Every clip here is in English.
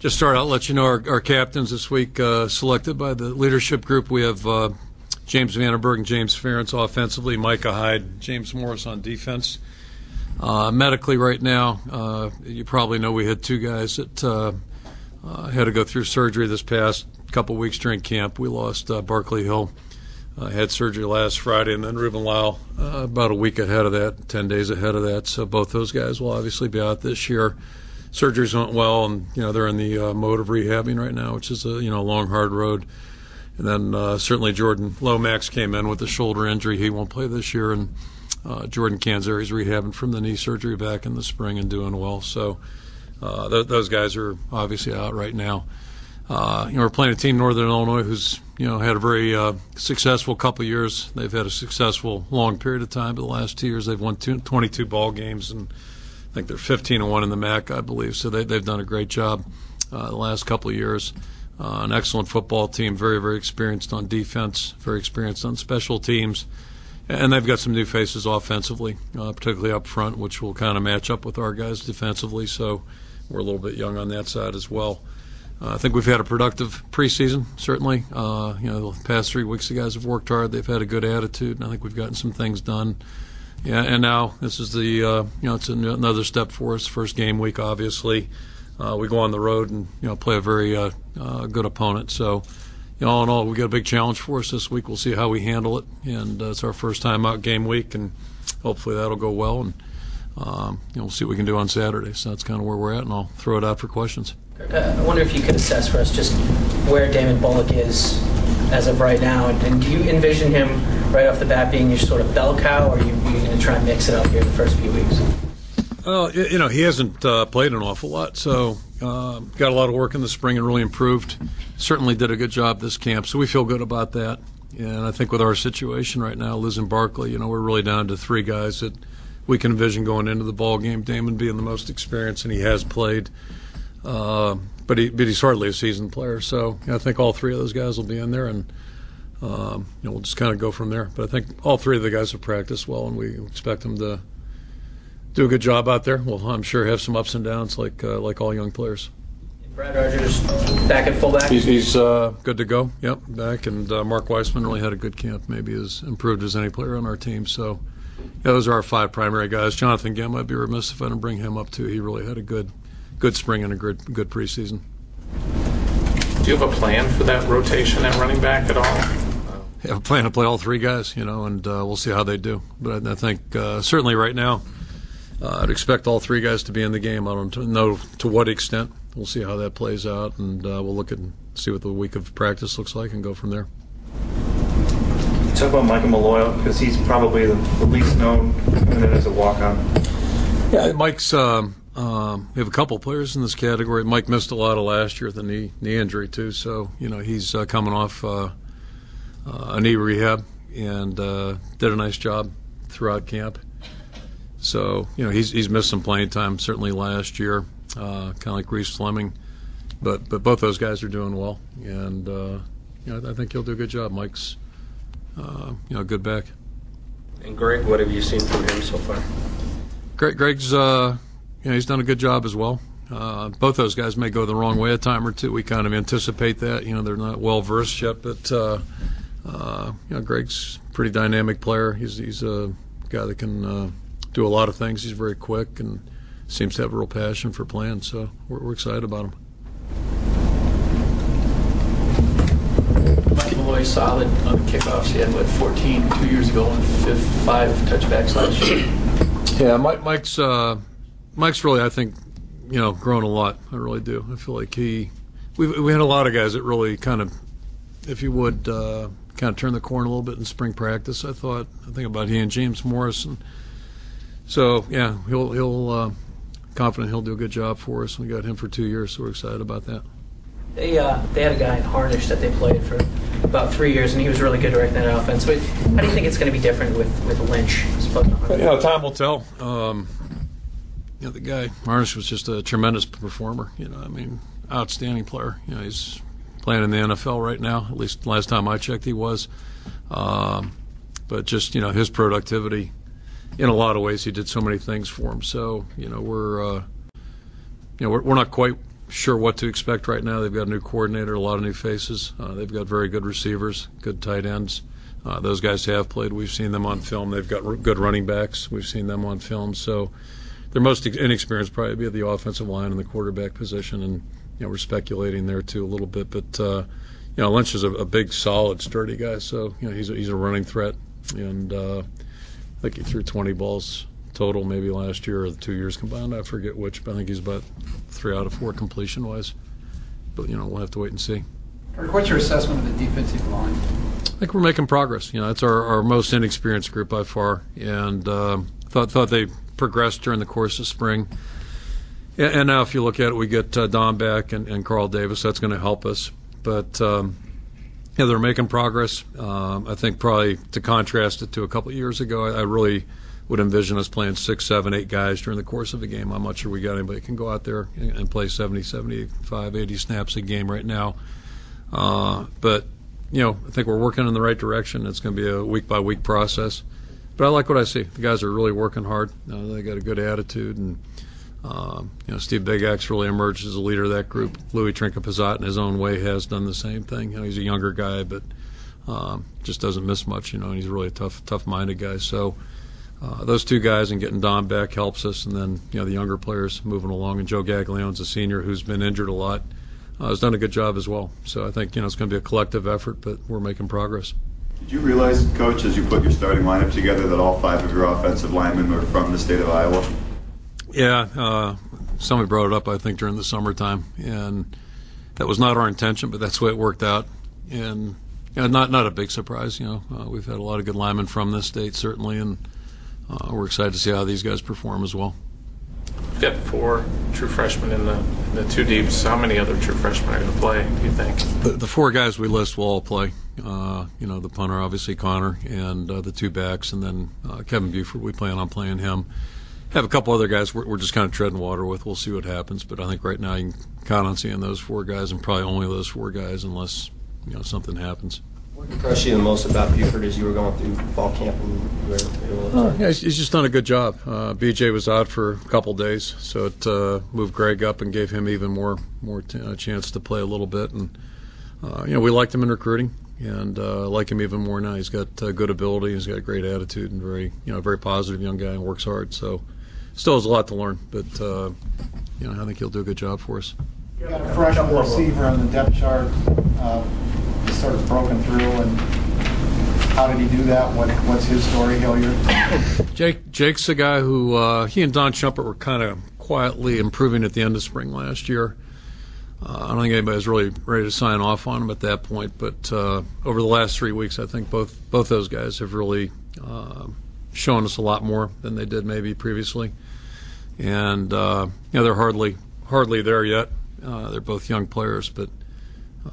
Just start out, let you know our captains this week selected by the leadership group. We have James Vandenberg and James Ferentz offensively, Micah Hyde, James Morris on defense. Medically right now, you probably know we had two guys that had to go through surgery this past couple weeks during camp. We lost Barkley Hill, had surgery last Friday, and then Ruben Lau about a week ahead of that, 10 days ahead of that. So both those guys will obviously be out this year. Surgeries went well, and they're in the mode of rehabbing right now, which is a long, hard road. And then certainly Jordan Lomax came in with a shoulder injury. He won't play this year, and Jordan Canzeri's rehabbing from the knee surgery back in the spring and doing well. So those guys are obviously out right now. We're playing a team, Northern Illinois, who's had a very successful couple of years. They've had a successful long period of time, but the last 2 years they've won 22 ball games, and I think they're 15-1 in the MAC, I believe. So they've done a great job the last couple of years. An excellent football team, very, very experienced on defense, very experienced on special teams. And they've got some new faces offensively, particularly up front, which will kind of match up with our guys defensively. So we're a little bit young on that side as well. I think we've had a productive preseason, certainly. The past 3 weeks the guys have worked hard. They've had a good attitude, and I think we've gotten some things done. Yeah, and now this is the it's another step for us. First game week, obviously. We go on the road and play a very good opponent. So, all in all, we got a big challenge for us this week. We'll see how we handle it, and it's our first time out game week, and hopefully that'll go well. And we'll see what we can do on Saturday. So that's kind of where we're at, and I'll throw it out for questions. I wonder if you could assess for us just where Damon Bullock is as of right now, and do you envision him right off the bat being your sort of bell cow, or are you going to try and mix it up here the first few weeks? Well, he hasn't played an awful lot, so got a lot of work in the spring and really improved. Certainly did a good job this camp, so we feel good about that. And I think with our situation right now, Liz and Barkley, we're really down to 3 guys that we can envision going into the ball game. Damon being the most experienced, and he has played. But he's hardly a seasoned player, so I think all 3 of those guys will be in there, and we'll just kind of go from there. But I think all 3 of the guys have practiced well, and we expect them to do a good job out there. We'll, I'm sure, have some ups and downs like all young players. Brad Rogers back at fullback? He's good to go. Yep, back. And Mark Weissman really had a good camp. Maybe as improved as any player on our team. So those are our 5 primary guys. Jonathan Gem, I'd be remiss if I didn't bring him up too. He really had a good spring and a good preseason. Do you have a plan for that rotation at running back at all? I have a plan to play all 3 guys, and we'll see how they do. But I think certainly right now, I'd expect all 3 guys to be in the game. I don't know to what extent. We'll see how that plays out, and we'll look at see what the week of practice looks like and go from there. Talk about Michael Malloy, because he's probably the least known as a walk-on. Yeah, Mike's. We have a couple players in this category. Mike missed a lot of last year with a knee injury too, so he's coming off a knee rehab and did a nice job throughout camp. So he's missed some playing time certainly last year, kind of like Reese Fleming, but both those guys are doing well, and I think he'll do a good job. Mike's good back. And Greg, what have you seen from him so far? Greg's he's done a good job as well. Both those guys may go the wrong way a time or two. We kind of anticipate that. They're not well versed yet, but Greg's a pretty dynamic player. He's a guy that can do a lot of things. He's very quick and seems to have a real passion for playing. So we're excited about him. Mike Malloy solid on the kickoffs. He had 14 2 years ago and 5 touchbacks last year. Yeah, Mike's really, I think, grown a lot. I really do. I feel like we had a lot of guys that really kind of, if you would, kind of turn the corner a little bit in spring practice. I think about he and James Morris, and so yeah, he'll confident he'll do a good job for us. We got him for 2 years, so we're excited about that. They had a guy in Harnish that they played for about 3 years, and he was really good directing that offense. But how do you think it's going to be different with Lynch as opposed to Harnish? Time will tell. The guy Harnish was just a tremendous performer. Outstanding player. He's playing in the NFL right now. At least last time I checked, he was. But just his productivity, in a lot of ways, he did so many things for him. So we're not quite sure what to expect right now. They've got a new coordinator, a lot of new faces. They've got very good receivers, good tight ends. Those guys have played. We've seen them on film. They've got good running backs. We've seen them on film. So their most inexperienced probably be the offensive line and the quarterback position, and we're speculating there too a little bit. But Lynch is a big, solid, sturdy guy. So he's a running threat, and I think he threw 20 balls total maybe last year or the 2 years combined. I forget which, but I think he's about 3 out of 4 completion-wise. But we'll have to wait and see. Kirk, what's your assessment of the defensive line? I think we're making progress. It's our most inexperienced group by far, and thought they progressed during the course of spring. And now, if you look at it, we get Don back and Carl Davis. That's going to help us. But they're making progress. I think probably to contrast it to a couple of years ago, I really would envision us playing 6, 7, 8 guys during the course of a game. I'm not sure we got anybody that can go out there and play 70, 75, 80 snaps a game right now. But I think we're working in the right direction. It's going to be a week-by-week process. But I like what I see. The guys are really working hard. They got a good attitude, and Steve Big X really emerged as a leader of that group. Louis Trinca-Pizzot, in his own way, has done the same thing. He's a younger guy, but just doesn't miss much. And he's really a tough-minded guy. So those two guys and getting Don back helps us, and then the younger players moving along. And Joe Gagliano's a senior who's been injured a lot. Has done a good job as well. So I think it's going to be a collective effort, but we're making progress. Did you realize, Coach, as you put your starting lineup together, that all 5 of your offensive linemen were from the state of Iowa? Yeah, somebody brought it up, I think, during the summertime, and that was not our intention, but that's the way it worked out. And not a big surprise. We've had a lot of good linemen from this state, certainly, and we're excited to see how these guys perform as well. You've got 4 true freshmen in the 2 deeps. How many other true freshmen are going to play, do you think? The 4 guys we list will all play. The punter, obviously Connor, and the 2 backs, and then Kevin Buford, we plan on playing him. Have a couple other guys we're just kind of treading water with. We'll see what happens. But I think right now you can count on seeing those 4 guys, and probably only those 4 guys unless something happens. What impressed you the most about Buford as you were going through fall camp? He's just done a good job. BJ was out for a couple days, so it moved Greg up and gave him even more chance to play a little bit. And we liked him in recruiting, and like him even more now. He's got good ability. He's got a great attitude, and very positive young guy, and works hard. So still has a lot to learn, but I think he'll do a good job for us. You got a freshman receiver on the depth chart. Sort of broken through, and how did he do that? What's his story, Hilliard? Jake's a guy who he and Don Shumpert were kind of quietly improving at the end of spring last year. I don't think anybody was really ready to sign off on him at that point, but over the last 3 weeks, I think both those guys have really shown us a lot more than they did maybe previously. And they're hardly there yet. They're both young players, but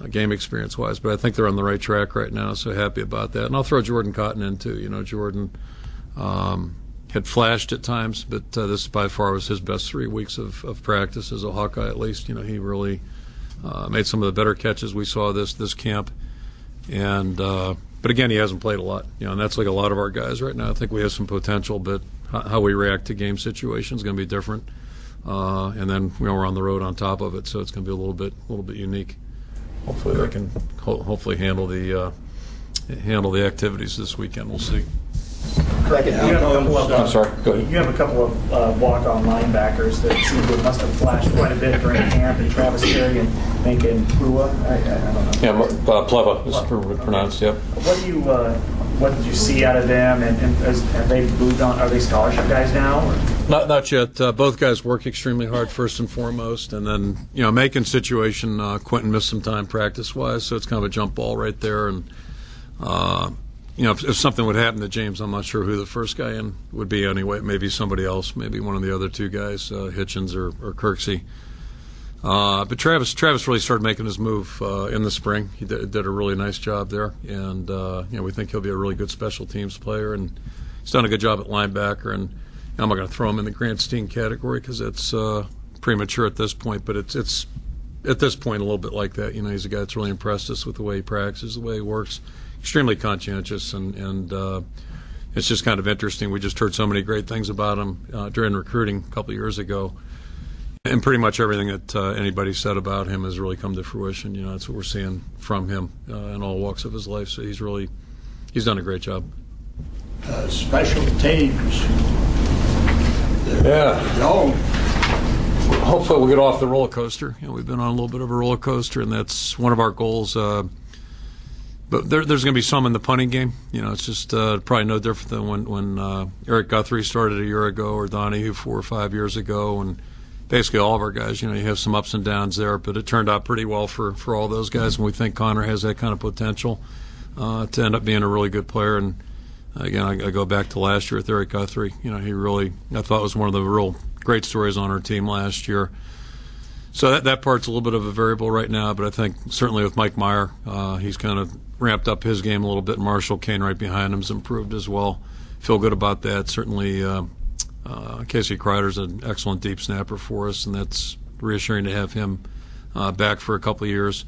game experience-wise, but I think they're on the right track right now, so happy about that. And I'll throw Jordan Cotton in, too. Jordan had flashed at times, but this by far was his best 3 weeks of practice as a Hawkeye, at least. He really made some of the better catches we saw this camp. And but again, he hasn't played a lot, and that's like a lot of our guys right now. I think we have some potential, but how we react to game situations is going to be different. And then we're on the road on top of it, so it's going to be a little bit unique. Hopefully they can handle the activities this weekend. We'll see. I'm sorry. Go ahead. You have a couple of walk-on linebackers that seem to must have flashed quite a bit during camp, and Travis Terry and Lincoln Plua. I don't know. Yeah, Pleva is pronounced. Yep. What did you see out of them? And have they moved on? Are they scholarship guys now? Or? Not yet. Both guys work extremely hard first and foremost, and then Macon situation. Quentin missed some time practice-wise, so it's kind of a jump ball right there. And if something would happen to James, I'm not sure who the first guy in would be anyway. Maybe somebody else, maybe one of the other 2 guys, Hitchens or Kirksey. But Travis really started making his move in the spring. He did a really nice job there, and we think he'll be a really good special teams player. And he's done a good job at linebacker. And I'm not going to throw him in the Grant Steen category because it's premature at this point. But it's at this point a little bit like that. He's a guy that's really impressed us with the way he practices, the way he works. Extremely conscientious, and it's just kind of interesting. We just heard so many great things about him during recruiting a couple of years ago, And pretty much everything that anybody said about him has really come to fruition. You know, that's what we're seeing from him in all walks of his life. So he's done a great job. Special teams. Yeah. No. Hopefully we'll get off the roller coaster. You know, we've been on a little bit of a roller coaster, and that's one of our goals. But there's going to be some in the punting game. You know, it's just probably no different than when Eric Guthrie started a year ago, or Donahue 4 or 5 years ago, and basically all of our guys. You know, you have some ups and downs there, but it turned out pretty well for all those guys, and we think Connor has that kind of potential to end up being a really good player. And again, I go back to last year with Eric Guthrie. You know, he really, I thought, was one of the real great stories on our team last year. So that part's a little bit of a variable right now, but I think certainly with Mike Meyer, he's kind of ramped up his game a little bit. Marshall Kane right behind him has improved as well. Feel good about that. Certainly Casey Kreider's an excellent deep snapper for us, and that's reassuring to have him back for a couple of years.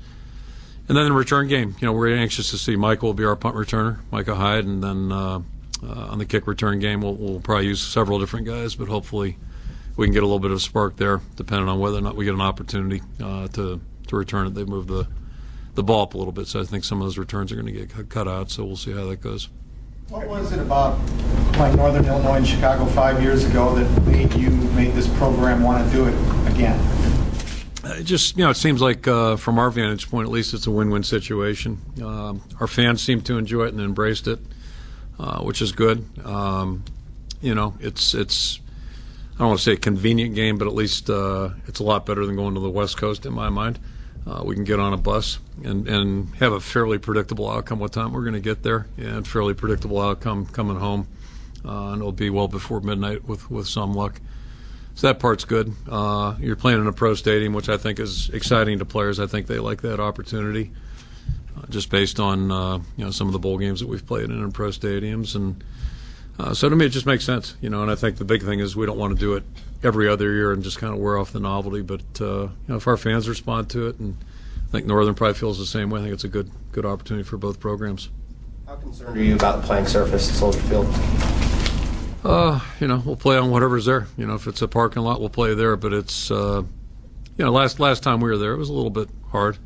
And then the return game, you know, we're anxious to see Michael will be our punt returner, Micah Hyde, and then on the kick return game, we'll probably use several different guys, but hopefully we can get a little bit of spark there, depending on whether or not we get an opportunity to return it. They've moved the ball up a little bit, so I think some of those returns are going to get cut out, so we'll see how that goes. What was it about playing Northern Illinois and Chicago 5 years ago that made this program want to do it again? Just, you know, it seems like from our vantage point, at least, it's a win-win situation. Our fans seem to enjoy it and embraced it, which is good. You know, it's I don't want to say a convenient game, but at least it's a lot better than going to the West Coast in my mind. We can get on a bus and have a fairly predictable outcome what time we're going to get there, and fairly predictable outcome coming home. And it'll be well before midnight with some luck. So that part's good. You're playing in a pro stadium, which I think is exciting to players. I think they like that opportunity, just based on you know, some of the bowl games that we've played in pro stadiums. And so to me, it just makes sense, you know. And I think the big thing is we don't want to do it every other year and just kind of wear off the novelty. But you know, if our fans respond to it, and I think Northern probably feels the same way, I think it's a good opportunity for both programs. How concerned are you about the playing surface at Soldier Field? You know, we'll play on whatever's there. You know, if it's a parking lot, we'll play there. But it's, you know, last time we were there, it was a little bit hard,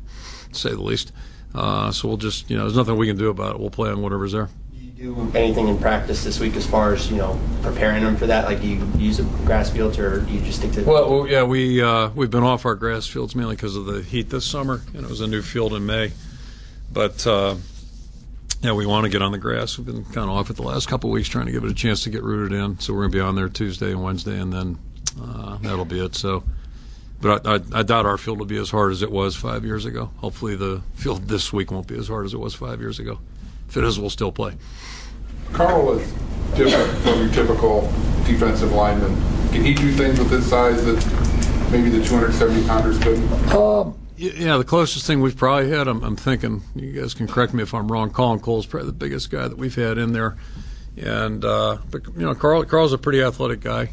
to say the least. So we'll just, you know, there's nothing we can do about it. We'll play on whatever's there. Do you do anything in practice this week as far as, you know, preparing them for that? Like, do you use a grass field, or do you just stick to? Well, yeah, we've been off our grass fields mainly because of the heat this summer, and it was a new field in May. But yeah, we want to get on the grass. We've been kind of off it the last couple of weeks trying to give it a chance to get rooted in. So we're going to be on there Tuesday and Wednesday, and then that'll be it. So, but I doubt our field will be as hard as it was 5 years ago. Hopefully the field this week won't be as hard as it was 5 years ago. If it is, we'll still play. Carl is different from your typical defensive lineman. Can he do things with his size that maybe the 270-pounders couldn't? Yeah, the closest thing we've probably had, I'm thinking, you guys can correct me if I'm wrong, Colin Cole's probably the biggest guy that we've had in there. And, but, you know, Carl's a pretty athletic guy.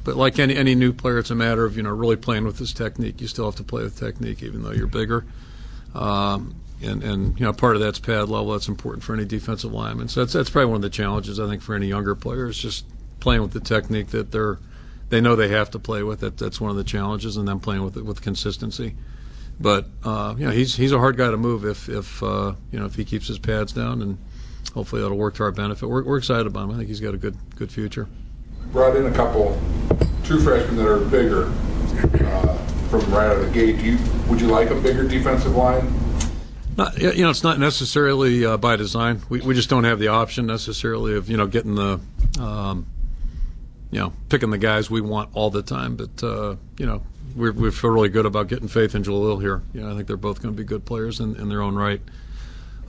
But like any new player, it's a matter of, you know, really playing with his technique. You still have to play with technique even though you're bigger. And you know, part of that's pad level. That's important for any defensive lineman. So that's probably one of the challenges, I think, for any younger players, just playing with the technique that they know they have to play with. That's one of the challenges, and then playing with it with consistency. But you know, he's a hard guy to move if you know, if he keeps his pads down, and hopefully that'll work to our benefit. We're excited about him. I think he's got a good future. Brought in a couple true freshmen that are bigger from right out of the gate. Would you like a bigger defensive line? You know, it's not necessarily by design. We just don't have the option necessarily of, you know, getting the you know, picking the guys we want all the time. But you know, we feel really good about getting Faith and Jalil here. You know, I think they're both going to be good players in their own right.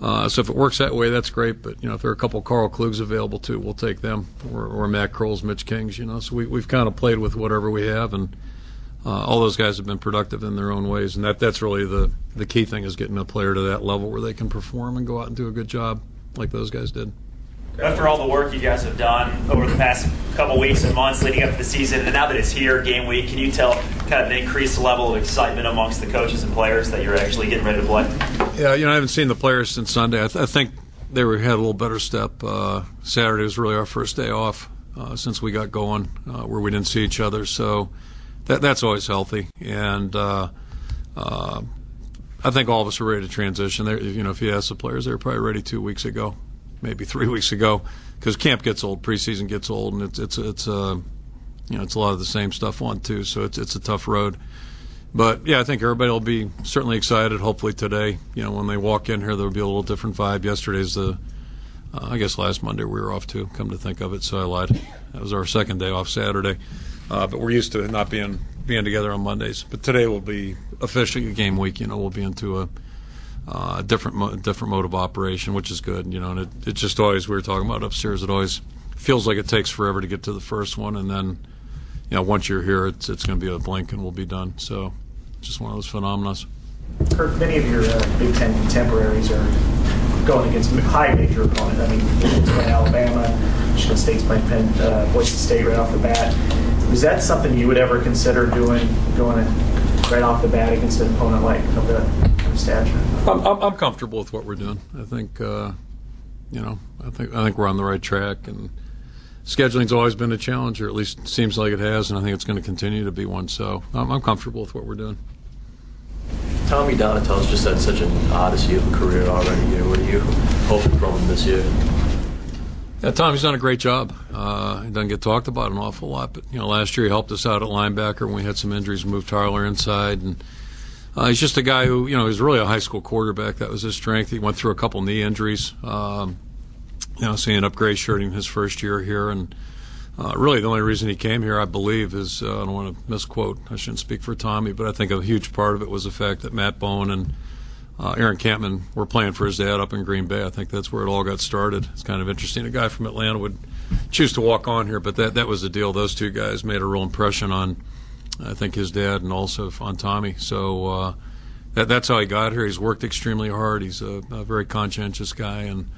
So if it works that way, that's great. But you know, if there are a couple Carl Kluges available too, we'll take them. Or Matt Kroll's, Mitch Kings. You know, so we've kind of played with whatever we have, and all those guys have been productive in their own ways. And that's really the key thing, is getting a player to that level where they can perform and go out and do a good job like those guys did. After all the work you guys have done over the past couple weeks and months leading up to the season, and now that it's here, game week, can you tell kind of an increased level of excitement amongst the coaches and players that you're actually getting ready to play? Yeah, you know, I haven't seen the players since Sunday. I think they had a little better step. Saturday was really our first day off since we got going, where we didn't see each other. So that's always healthy. And I think all of us are ready to transition. If you ask the players, they were probably ready 2 weeks ago, maybe 3 weeks ago, because camp gets old, preseason gets old, and it's a lot of the same stuff on too. So it's a tough road. But yeah, I think everybody will be certainly excited. Hopefully today, when they walk in here, there'll be a little different vibe. Yesterday's I guess last Monday we were off too. Come to think of it, so I lied. That was our second day off Saturday. But we're used to not being together on Mondays. But today will be officially a game week. We'll be into a different mode of operation, which is good. And it just always, we were talking about upstairs, it always feels like it takes forever to get to the first one, and then once you're here, it's going to be a blink and we'll be done. So just one of those phenomena. Kirk, many of your Big Ten contemporaries are going against high major opponents. I mean, it's playing Alabama, Michigan State's playing Boise State right off the bat. Is that something you would ever consider going right off the bat against an opponent like of the stature? I'm comfortable with what we're doing. I think I think we're on the right track, and scheduling's always been a challenge, or at least it seems like it has, and I think it's going to continue to be one. So I'm comfortable with what we're doing. Tommy Donatel's just had such an odyssey of a career already here. What are you hoping from him this year? Yeah, Tommy's done a great job. He doesn't get talked about an awful lot, but last year he helped us out at linebacker when we had some injuries, moved Tyler inside, and he's just a guy who he's really a high school quarterback. That was his strength. He went through a couple knee injuries. So he ended up gray shirting his first year here, and really the only reason he came here, I believe, is I don't want to misquote. I shouldn't speak for Tommy, but I think a huge part of it was the fact that Matt Bowen and Aaron Campman were playing for his dad up in Green Bay. I think that's where it all got started. It's kind of interesting. A guy from Atlanta would choose to walk on here, but that was the deal. Those two guys made a real impression on, I think, his dad and also on Tommy. So that's how he got here. He's worked extremely hard. He's a very conscientious guy, and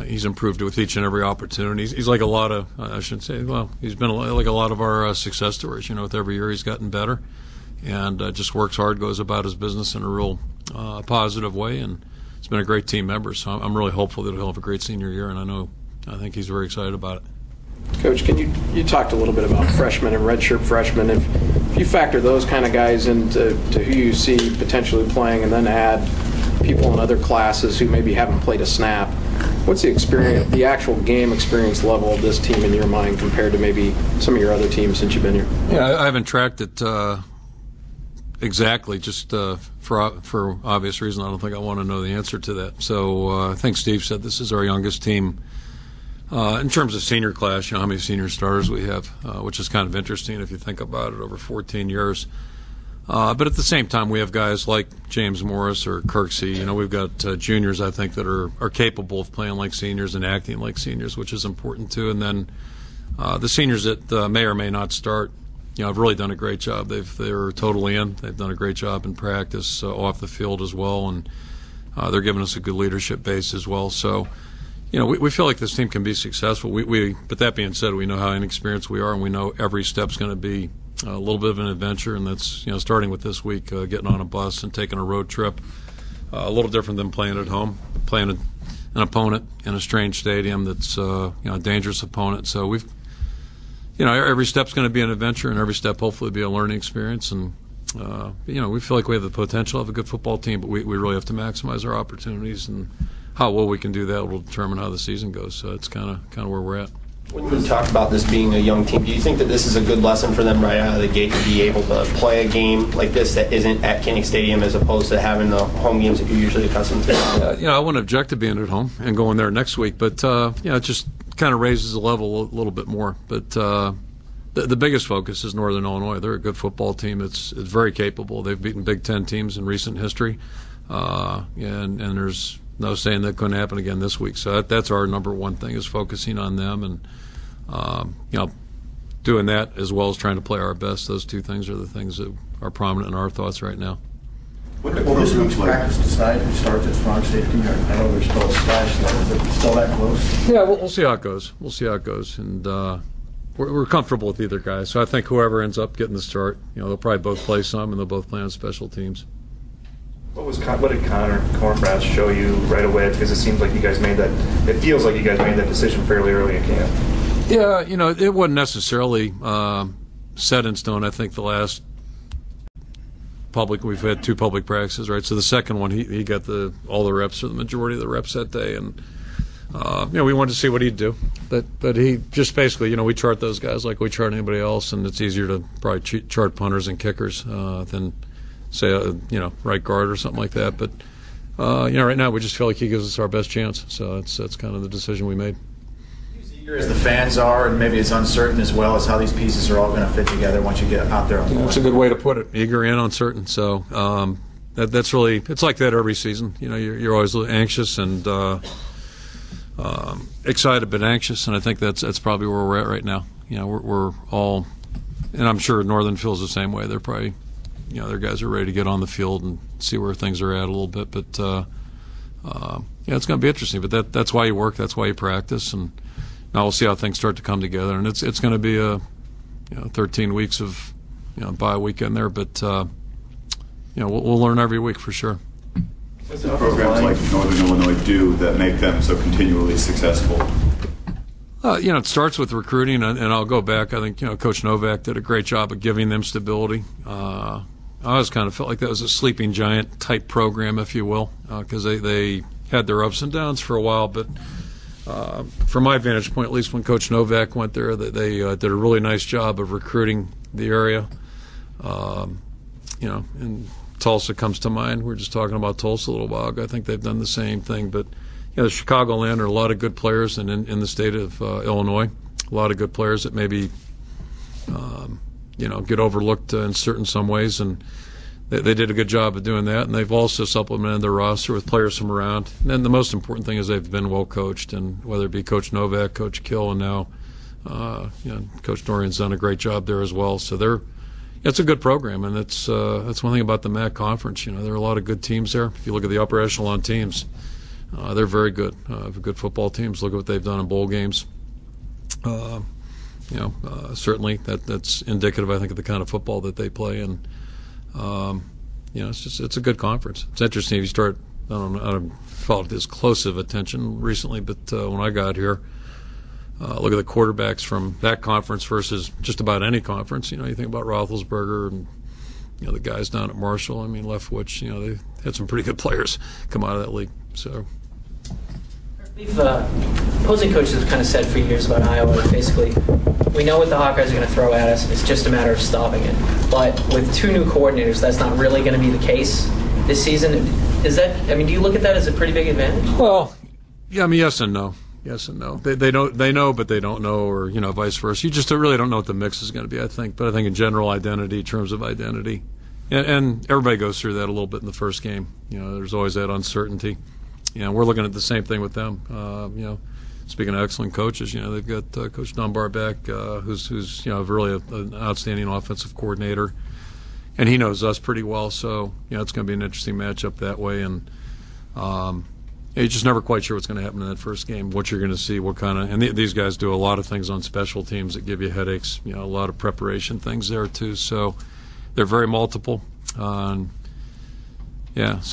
he's improved with each and every opportunity. He's like a lot of, I shouldn't say, well, he's been like a lot of our success stories. With every year he's gotten better, and just works hard, goes about his business in a real positive way, and he's been a great team member. So I'm really hopeful that he'll have a great senior year, and I think he's very excited about it. Coach, you talked a little bit about freshmen and redshirt freshmen. If you factor those kind of guys into who you see potentially playing, and then add people in other classes who maybe haven't played a snap, what's the experience, the actual game experience level of this team in your mind compared to maybe some of your other teams since you've been here? Yeah, I haven't tracked it exactly, just for obvious reason. I don't think I want to know the answer to that. So I think Steve said this is our youngest team in terms of senior class. How many senior starters we have, which is kind of interesting if you think about it, over 14 years. But at the same time, we have guys like James Morris or Kirksey. We've got juniors, I think, that are capable of playing like seniors and acting like seniors, which is important too. And then the seniors that may or may not start, have really done a great job. They're totally in. They've done a great job in practice, off the field as well, and they're giving us a good leadership base as well. So, we feel like this team can be successful. But that being said, we know how inexperienced we are, and we know every step's going to be a little bit of an adventure, and that's starting with this week, getting on a bus and taking a road trip. A little different than playing at home, playing an opponent in a strange stadium that's a dangerous opponent. So we've. Every step's going to be an adventure, and every step hopefully be a learning experience. And, we feel like we have the potential of a good football team, but we really have to maximize our opportunities, and how well we can do that will determine how the season goes. So it's kind of where we're at. When you talk about this being a young team, do you think that this is a good lesson for them right out of the gate to be able to play a game like this that isn't at Kinnick Stadium as opposed to having the home games that you're usually accustomed to? I wouldn't object to being at home and going there next week, but it just kind of raises the level a little bit more. But the biggest focus is Northern Illinois. They're a good football team. It's very capable. They've beaten Big Ten teams in recent history, and there's no saying that couldn't happen again this week. So that's our number one thing, is focusing on them, and doing that as well as trying to play our best. Those two things are the things that are prominent in our thoughts right now. Will this week's practice decide who starts at strong safety? I know there's still a slash there. Is it still that close? Yeah, we'll see how it goes. And we're comfortable with either guy. So I think whoever ends up getting the start, they'll probably both play some, and they'll both play on special teams. What did Connor Cornbrass show you right away? Because it seems like you guys made that. It feels like you guys made that decision fairly early in camp. Yeah, it wasn't necessarily set in stone. I think the last we've had 2 public practices, right? So the second one, he got all the reps or the majority of the reps that day, and we wanted to see what he'd do. But he just basically, we chart those guys like we chart anybody else, and it's easier to probably chart punters and kickers than say right guard or something like that. But right now we just feel like he gives us our best chance. So that's kind of the decision we made. Eager as the fans are, and maybe as uncertain as well as how these pieces are all going to fit together once you get out there on the That's a good way to put it. Eager and uncertain. So that's really, it's like that every season. You're always anxious and excited but anxious, and I think that's probably where we're at right now. We're all, and I'm sure Northern feels the same way. They're probably, their guys are ready to get on the field and see where things are at a little bit. But it's going to be interesting. But that's why you work. That's why you practice, and now we'll see how things start to come together. And it's going to be 13 weeks of bye weekend there. But we'll learn every week for sure. What do programs like Northern Illinois do that make them so continually successful? It starts with recruiting, and I'll go back. I think Coach Novak did a great job of giving them stability. I always kind of felt like that was a sleeping giant type program, if you will, because they had their ups and downs for a while. But from my vantage point, at least when Coach Novak went there, they did a really nice job of recruiting the area. And Tulsa comes to mind. We were just talking about Tulsa a little while ago. I think they've done the same thing. But the Chicagoland are a lot of good players, and in the state of Illinois, a lot of good players that maybe get overlooked in some ways, and they did a good job of doing that. And they've also supplemented their roster with players from around. And then the most important thing is they've been well coached, and whether it be Coach Novak, Coach Kill, and now Coach Dorian's done a great job there as well. So it's a good program, and that's one thing about the MAC conference. There are a lot of good teams there. If you look at the upper echelon teams, they're very good. Good football teams. Look at what they've done in bowl games. Certainly that's indicative, I think, of the kind of football that they play. And it's a good conference. It's interesting if you start. I don't followed this close of attention recently, but when I got here, look at the quarterbacks from that conference versus just about any conference. You think about Roethlisberger and the guys down at Marshall. I mean, Leftwich. They had some pretty good players come out of that league. So. We've opposing coaches have kind of said for years about Iowa, basically, we know what the Hawkeyes are going to throw at us. It's just a matter of stopping it. But with 2 new coordinators, that's not really going to be the case this season. Do you look at that as a pretty big advantage? Well, yeah, yes and no. Yes and no. They know, but they don't know, or vice versa. You just really don't know what the mix is going to be, I think. But I think in general identity, in terms of identity, and everybody goes through that a little bit in the first game. There's always that uncertainty. We're looking at the same thing with them. Speaking of excellent coaches, they've got Coach Dunbar back, who's really an outstanding offensive coordinator, and he knows us pretty well. So it's going to be an interesting matchup that way, and you're just never quite sure what's going to happen in that first game. What you're going to see, what kind of, and these guys do a lot of things on special teams that give you headaches. A lot of preparation things there too. So they're very multiple. So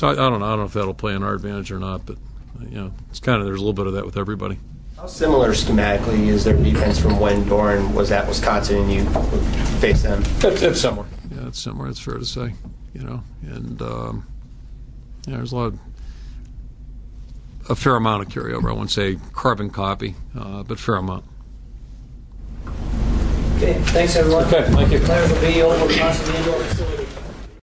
I don't know if that'll play in our advantage or not, but it's kind of, there's a little bit of that with everybody. How similar schematically is their defense from when Doran was at Wisconsin and you faced them? It's similar. Yeah, it's similar. It's fair to say. And there's a fair amount of carryover. I wouldn't say carbon copy, but fair amount. Okay, thanks everyone. Okay, thank you. Players will be over across the indoor facility.